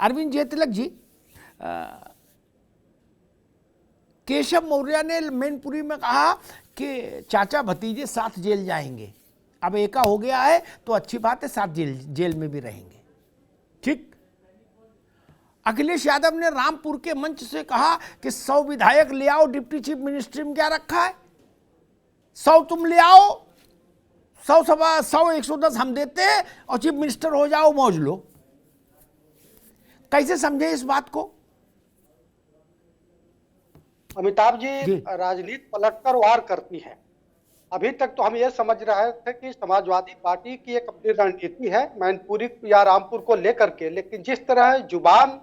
अरविंद जयतिलक जी, केशव मौर्य ने मैनपुरी में कहा कि चाचा भतीजे साथ जेल जाएंगे। अब एका हो गया है तो अच्छी बात है, साथ जेल में भी रहेंगे। ठीक। अखिलेश यादव ने रामपुर के मंच से कहा कि 100 विधायक ले आओ, डिप्टी चीफ मिनिस्ट्री में क्या रखा है, 100 तुम ले आओ, 100 110 हम देते हैं और चीफ मिनिस्टर हो जाओ, मौज लो। कैसे समझे इस बात को? अमिताभ जी, राजनीति पलटकर वार करती है। अभी तक तो हम ये समझ रहे थे कि समाजवादी पार्टी की एक अपनी रणनीति है मैनपुरी या रामपुर को लेकर के, लेकिन जिस तरह जुबान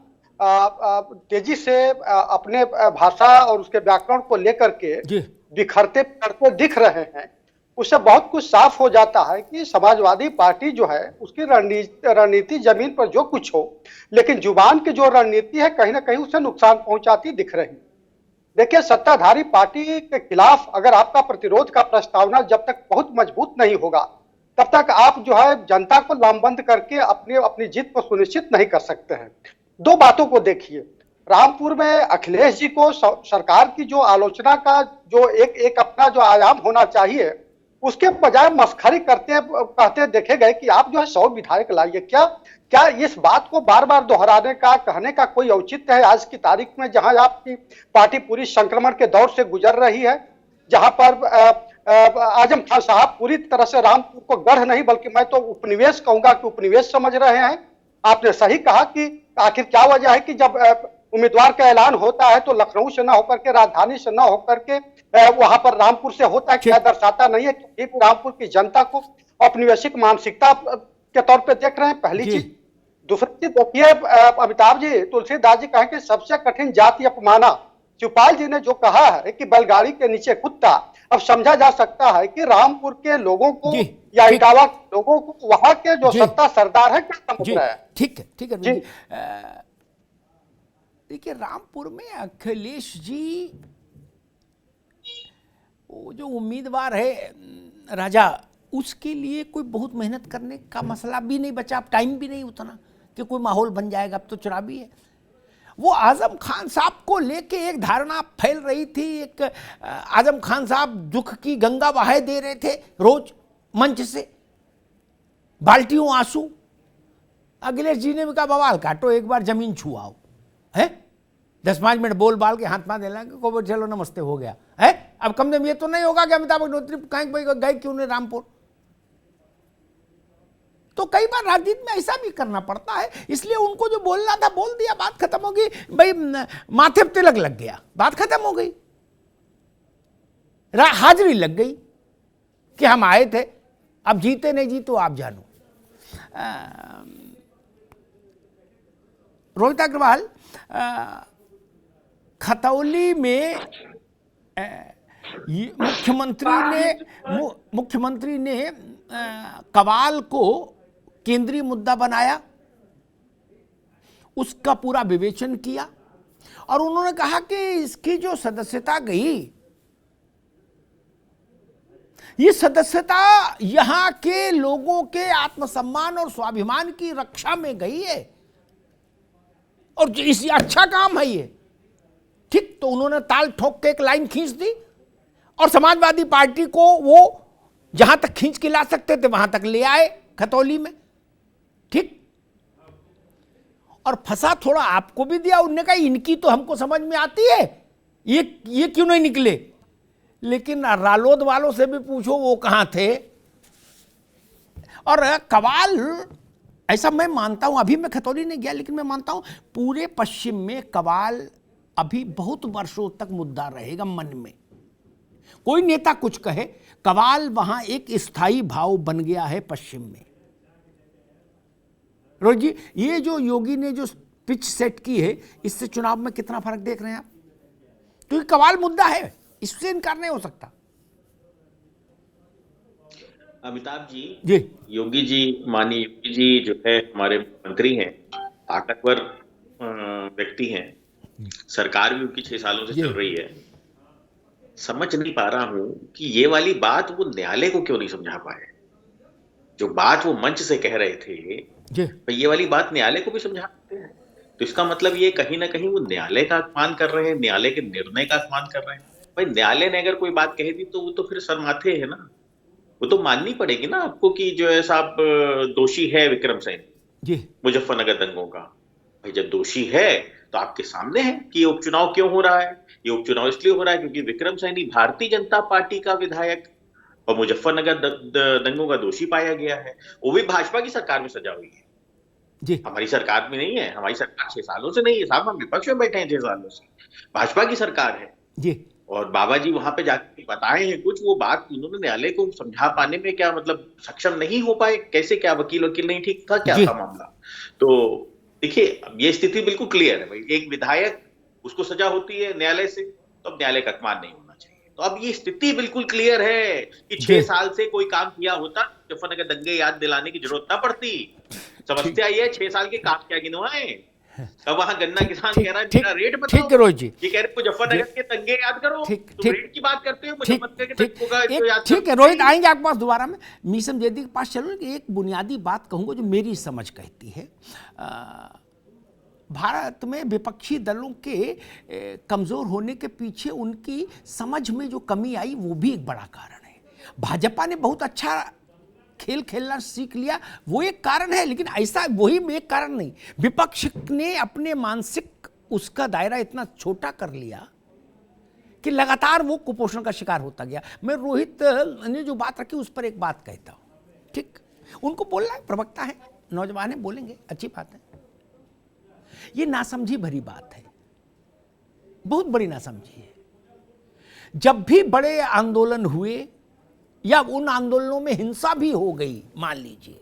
तेजी से अपने भाषा और उसके व्याकरण को लेकर के बिखरते बिखरते दिख रहे हैं, उससे बहुत कुछ साफ हो जाता है कि समाजवादी पार्टी जो है उसकी रणनीति जमीन पर जो कुछ हो, लेकिन जुबान की जो रणनीति है कहीं ना कहीं उसे नुकसान पहुंचाती दिख रही। देखिए, सत्ताधारी पार्टी के खिलाफ अगर आपका प्रतिरोध का प्रस्तावना जब तक बहुत मजबूत नहीं होगा, तब तक आप जो है जनता को लामबंद करके अपनी जीत को सुनिश्चित नहीं कर सकते हैं। दो बातों को देखिए, रामपुर में अखिलेश जी को सरकार की जो आलोचना का जो एक अपना जो आयाम होना चाहिए, उसके बजाय मस्खरी कहते देखे गए कि आप जो है 100 विधायक लाइए। क्या इस बात को बार बार दोहराने का, कहने का कोई औचित्य है आज की तारीख में, जहां आपकी पार्टी पूरी संक्रमण के दौर से गुजर रही है, जहां पर आजम खान साहब पूरी तरह से रामपुर को गढ़ नहीं बल्कि मैं तो उपनिवेश कहूंगा कि उपनिवेश समझ रहे हैं। आपने सही कहा कि आखिर क्या वजह है कि जब उम्मीदवार का ऐलान होता है तो लखनऊ से ना होकर के, राजधानी से ना होकर के वहां पर रामपुर से होता है। क्या दर्शाता नहीं है कि रामपुर की जनता को औपनिवेशिक मानसिकता के तौर पे देख रहे हैं? पहली चीज। दूसरी चीज देखिए अमिताभ जी, तुलसीदास जी कहें कि सबसे कठिन जाति अपमाना। शिवपाल जी ने जो कहा है कि बैलगाड़ी के नीचे कुत्ता, अब समझा जा सकता है कि रामपुर के लोगों को या इटावा के लोगों को वहां के जो सत्ता सरदार है क्या समझ रहा है। ठीक है, ठीक है। देखिए, रामपुर में अखिलेश जी वो जो उम्मीदवार है राजा, उसके लिए कोई बहुत मेहनत करने का मसला भी नहीं बचा। अब टाइम भी नहीं उतना कि कोई माहौल बन जाएगा, अब तो चुनावी है। वो आजम खान साहब को लेके एक धारणा फैल रही थी, एक आजम खान साहब दुख की गंगा बहाए दे रहे थे रोज मंच से, बाल्टियों आंसू। अखिलेश जी ने भी कहा बवाल काटो, एक बार जमीन छुआओ, है 10-5 मिनट बोल बाल के हाथ में देना को चलो नमस्ते हो गया है। अब कम से कम ये तो नहीं होगा कि अमिताभ अग्निहोत्री गए क्यों नहीं रामपुर। तो कई बार राजनीति में ऐसा भी करना पड़ता है, इसलिए उनको जो बोलना था बोल दिया, बात खत्म होगी भाई, माथे पे तिलक लग गया, बात खत्म हो गई, हाजिरी लग गई कि हम आए थे। अब जीते नहीं जीतो आप जानो। रोहित अग्रवाल, खतौली में मुख्यमंत्री ने कवाल को केंद्रीय मुद्दा बनाया, उसका पूरा विवेचन किया और उन्होंने कहा कि इसकी जो सदस्यता गई, ये सदस्यता यहां के लोगों के आत्मसम्मान और स्वाभिमान की रक्षा में गई है और इसी अच्छा काम है ये। ठीक, तो उन्होंने ताल ठोक के एक लाइन खींच दी और समाजवादी पार्टी को वो जहां तक खींच के ला सकते थे वहां तक ले आए खतौली में। ठीक, और फंसा थोड़ा आपको भी दिया। उन्होंने कहा इनकी तो हमको समझ में आती है, ये क्यों नहीं निकले। लेकिन रालोद वालों से भी पूछो वो कहां थे। और कवाल, ऐसा मैं मानता हूं, अभी मैं खतौली नहीं गया लेकिन मैं मानता हूं पूरे पश्चिम में कवाल अभी बहुत वर्षों तक मुद्दा रहेगा मन में। कोई नेता कुछ कहे, कवाल वहां एक स्थायी भाव बन गया है पश्चिम में। रोहित जी, ये जो योगी ने जो पिच सेट की है, इससे चुनाव में कितना फर्क देख रहे हैं आप? क्योंकि कवाल मुद्दा है, इससे इनकार नहीं हो सकता। अमिताभ जी, योगी जी, माननीय योगी जी जो है हमारे मंत्री हैं, ताकतवर व्यक्ति हैं, सरकार भी उनकी 6 सालों से चल रही है। समझ नहीं पा रहा हूं कि ये वाली बात वो न्यायालय को क्यों नहीं समझा पाए। जो बात वो मंच से कह रहे थे, ये वाली बात न्यायालय को भी समझा सकते हैं। तो इसका मतलब ये कहीं ना कहीं वो न्यायालय का अपमान कर रहे हैं, न्यायालय के निर्णय का अपमान कर रहे हैं। भाई न्यायालय ने अगर कोई बात कह दी तो वो तो फिर शर्माते है ना, वो तो माननी पड़ेगी ना आपको कि जो है साहब दोषी है विक्रम सैनी जी, मुजफ्फरनगर दंगों का। भाई जब दोषी है तो आपके सामने है कि ये उपचुनाव क्यों हो रहा है। ये उपचुनाव इसलिए हो रहा है क्योंकि विक्रम सैनी भारतीय जनता पार्टी का विधायक और मुजफ्फरनगर दंगों का दोषी पाया गया है। वो भी भाजपा की सरकार में सजा हुई है, जी, हमारी सरकार में नहीं है। हमारी सरकार 6 सालों से नहीं है साहब, हम विपक्ष में बैठे हैं 6 सालों से, भाजपा की सरकार है। जी, और बाबा जी वहां पे जाके बताए हैं कुछ, वो बात उन्होंने न्यायालय को समझा पाने में क्या मतलब सक्षम नहीं हो पाए, कैसे, क्या वकील नहीं ठीक था, क्या जी, था मामला। तो देखिए अब ये स्थिति बिल्कुल क्लियर है भाई, एक विधायक उसको सजा होती है न्यायालय से, तो अब न्यायालय का अपमान नहीं होना चाहिए। तो अब ये स्थिति बिल्कुल क्लियर है कि 6 साल से कोई काम किया होता मुजफ्फरनगर दंगे याद दिलाने की जरूरत ना पड़ती। समस्या ये है 6 साल के काम क्या गिनवाए। अब वहां गन्ना किसान कह रहा है मेरा रेट बताओ, ठीक है रोहित जी, ये कह रहे मुजफ्फरनगर के दंगे याद करो, तुम रेट की बात करते हो, मुजफ्फरनगर के दंगों का तो याद ठीक है रोहित, आएंगे आपके पास दोबारा में। मीसम जैदी के पास चलो, एक बुनियादी बात कहूंगा जो मेरी समझ कहती है। भारत में विपक्षी दलों के कमजोर होने के पीछे उनकी समझ में जो कमी आई वो भी एक बड़ा कारण है। भाजपा ने बहुत अच्छा खेल खेलना सीख लिया, वो एक कारण है, लेकिन ऐसा वही एक कारण नहीं। विपक्ष ने अपने मानसिक उसका दायरा इतना छोटा कर लिया कि लगातार वो कुपोषण का शिकार होता गया। मैं रोहित ने जो बात रखी उस पर एक बात कहता हूं, ठीक, उनको बोलना है, प्रवक्ता है, नौजवान है, बोलेंगे, अच्छी बात है। ये नासमझी भरी बात है, बहुत बड़ी नासमझी है। जब भी बड़े आंदोलन हुए या उन आंदोलनों में हिंसा भी हो गई, मान लीजिए,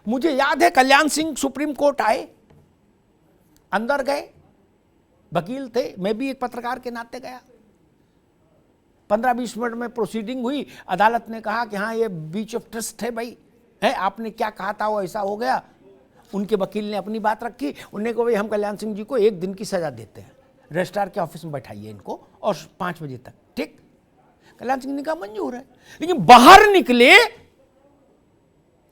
मुझे याद है कल्याण सिंह सुप्रीम कोर्ट आए, अंदर गए, वकील थे, मैं भी एक पत्रकार के नाते गया, 15-20 मिनट में प्रोसीडिंग हुई। अदालत ने कहा कि हाँ ये ब्रीच ऑफ ट्रस्ट है भाई, है, आपने क्या कहा था वो ऐसा हो गया। उनके वकील ने अपनी बात रखी, उन्होंने कहा भाई हम कल्याण सिंह जी को 1 दिन की सजा देते हैं, रजिस्ट्रार के ऑफिस में बैठाइए इनको और 5 बजे तक, ठीक। कल्याण सिंह ने कहा मंजूर है, लेकिन बाहर निकले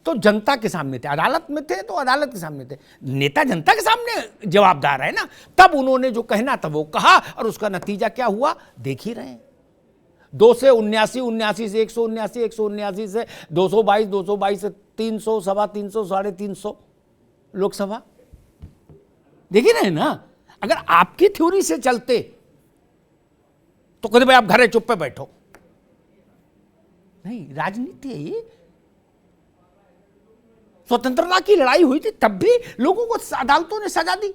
तो जनता के सामने थे, अदालत में थे तो अदालत के सामने थे, नेता जनता के सामने जवाबदार है ना। तब उन्होंने जो कहना था वो कहा, और उसका नतीजा क्या हुआ देख ही रहे हैं। 2 से 79, 79 से 179, 179 से 222, 222 से 300, 350, 350 लोकसभा, देख ही रहे हैं ना। अगर आपकी थ्योरी से चलते तो कहते भाई आप घरे चुप पे बैठो, नहीं, राजनीति है ये। स्वतंत्रता की लड़ाई हुई थी तब भी लोगों को अदालतों ने सजा दी,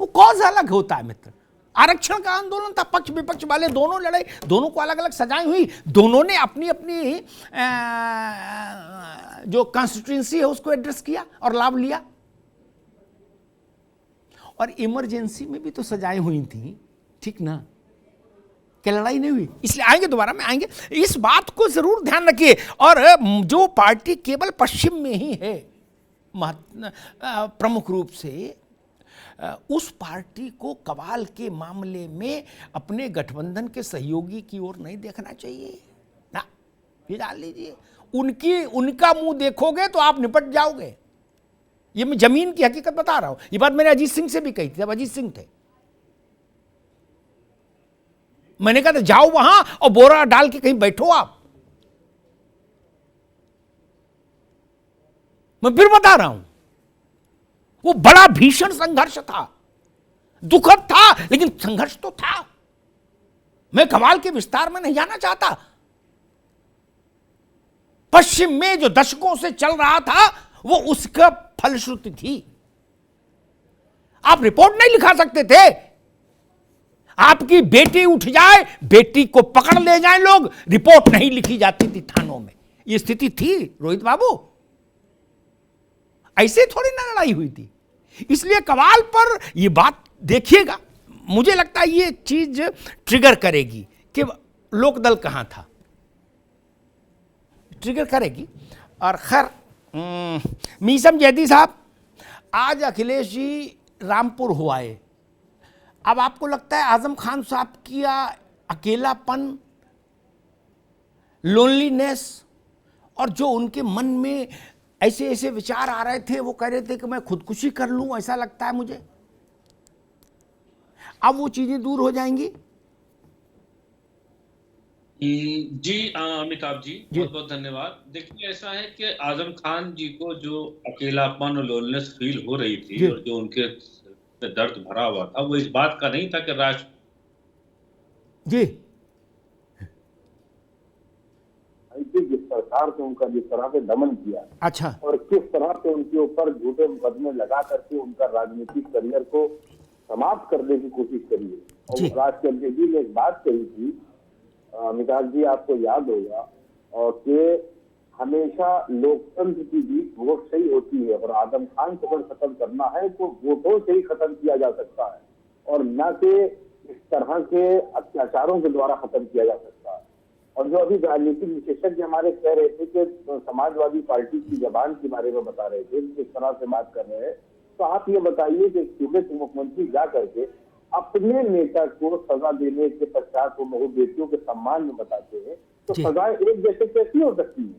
वो कॉज अलग होता है मित्र। आरक्षण का आंदोलन था, पक्ष विपक्ष वाले दोनों लड़े, दोनों को अलग अलग सजाएं हुई, दोनों ने अपनी अपनी जो कॉन्स्टिट्यूएंसी है उसको एड्रेस किया और लाभ लिया। और इमरजेंसी में भी तो सजाएं हुई थी, ठीक ना, क्या लड़ाई नहीं हुई। इसलिए आएंगे दोबारा में आएंगे, इस बात को जरूर ध्यान रखिए। और जो पार्टी केवल पश्चिम में ही है प्रमुख रूप से, उस पार्टी को कवाल के मामले में अपने गठबंधन के सहयोगी की ओर नहीं देखना चाहिए ना, ये जान लीजिए। उनका मुंह देखोगे तो आप निपट जाओगे, ये मैं जमीन की हकीकत बता रहा हूं। ये बात मैंने अजीत सिंह से भी कही थी, जब अजीत सिंह थे, मैंने कहा था जाओ वहां और बोरा डाल के कहीं बैठो आप। मैं फिर बता रहा हूं, वो बड़ा भीषण संघर्ष था, दुखद था, लेकिन संघर्ष तो था। मैं कवाल के विस्तार में नहीं जाना चाहता। पश्चिम में जो दशकों से चल रहा था वो उसका फलश्रुति थी। आप रिपोर्ट नहीं लिखा सकते थे, आपकी बेटी उठ जाए, बेटी को पकड़ ले जाए लोग, रिपोर्ट नहीं लिखी जाती थी थानों में। ये स्थिति थी रोहित बाबू, ऐसे थोड़ी ना लड़ाई हुई थी। इसलिए कवाल पर ये बात देखिएगा, मुझे लगता है ये चीज ट्रिगर करेगी कि लोकदल कहां था, ट्रिगर करेगी। और खैर मीसम जैदी साहब, आज अखिलेश जी रामपुर हो आए। अब आपको लगता है आजम खान साहब किया अकेलापन, लोनलीनेस और जो उनके मन में ऐसे ऐसे विचार आ रहे थे, वो कह रहे थे कि मैं खुदकुशी कर लूं, ऐसा लगता है मुझे। अब वो चीजें दूर हो जाएंगी। जी अमिताभ जी, बहुत बहुत धन्यवाद। देखिए, ऐसा है कि आजम खान जी को जो अकेलापन और लोनलेस फील हो रही थी और जो उनके दर्द भरा हुआ था, वो इस बात का नहीं था कि राष्ट्र जी जिस सरकार से उनका जिस तरह से दमन किया, अच्छा, और किस तरह से उनके ऊपर झूठे मुकदमे लगा करके उनका राजनीतिक करियर को समाप्त करने की कोशिश करी है। और राजचंद्र जी ने एक बात कही थी, अमिताभ जी आपको याद होगा, और कि हमेशा लोकतंत्र की जीत वोट से ही होती है, और आजम खान को अगर खत्म करना है तो वोटों से ही खत्म किया जा सकता है, और न कि इस तरह के अत्याचारों के द्वारा खत्म किया जा सकता है। और जो अभी राजनीतिक विशेषज्ञ हमारे कह रहे थे कि समाजवादी पार्टी की जबान के बारे में बता रहे थे, किस तरह से बात कर रहे हैं, तो आप ये बताइए कि सूबे के मुख्यमंत्री जा करके अपने नेता को सजा देने के पश्चात वो बहु बेटियों के सम्मान में बताते हैं, तो सजाएं एक जैसे कैसी हो सकती है?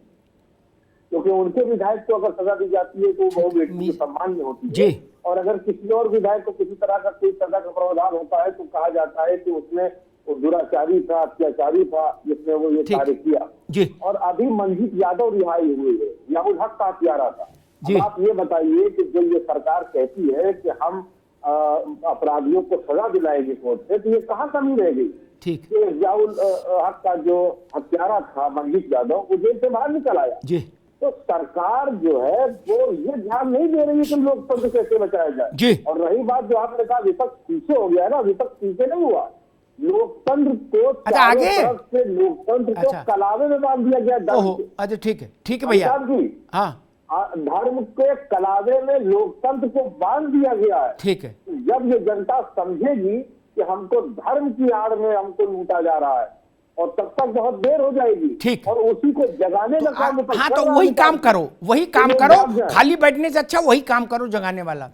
क्योंकि उनके विधायक को अगर सजा दी जाती है तो वो बहु बेटियों के सम्मान में होती है, और अगर किसी और विधायक को किसी तरह का कोई सजा का प्रावधान होता है तो कहा जाता है कि उसमें वो दुराचारी था, अत्याचारी था, जिसने वो ये कार्य किया। और अभी मनजीत यादव रिहाई हुए है, याहुल हक का हत्यारा था। आप ये बताइए कि जो ये सरकार कहती है कि हम अपराधियों को सजा दिलाएंगे कोर्ट से, तो ये कहाँ कमी रह गई? ठीक, याहुल हक का जो हत्यारा था मनजीत यादव, वो जेल से बाहर निकल आया। तो सरकार जो है वो ये ध्यान नहीं दे रही है कि लोकतंत्र कैसे बचाया जाए। और रही बात जो आपने कहा विपक्ष पीछे हो गया है ना, विपक्ष पीछे नहीं हुआ। लोकतंत्र को चारों तरफ से लोकतंत्र को कलावे में बांध दिया गया। अच्छा, ठीक है भैया, हाँ, धर्म के कलावे में लोकतंत्र को बांध दिया गया है। ठीक है, जब ये जनता समझेगी कि हमको धर्म की आड़ में हमको लूटा जा रहा है, और तब तक बहुत देर हो जाएगी। ठीक, और उसी को जगाने का काम हाँ, तो वही काम करो, खाली बैठने से अच्छा वही काम करो जगाने वाला।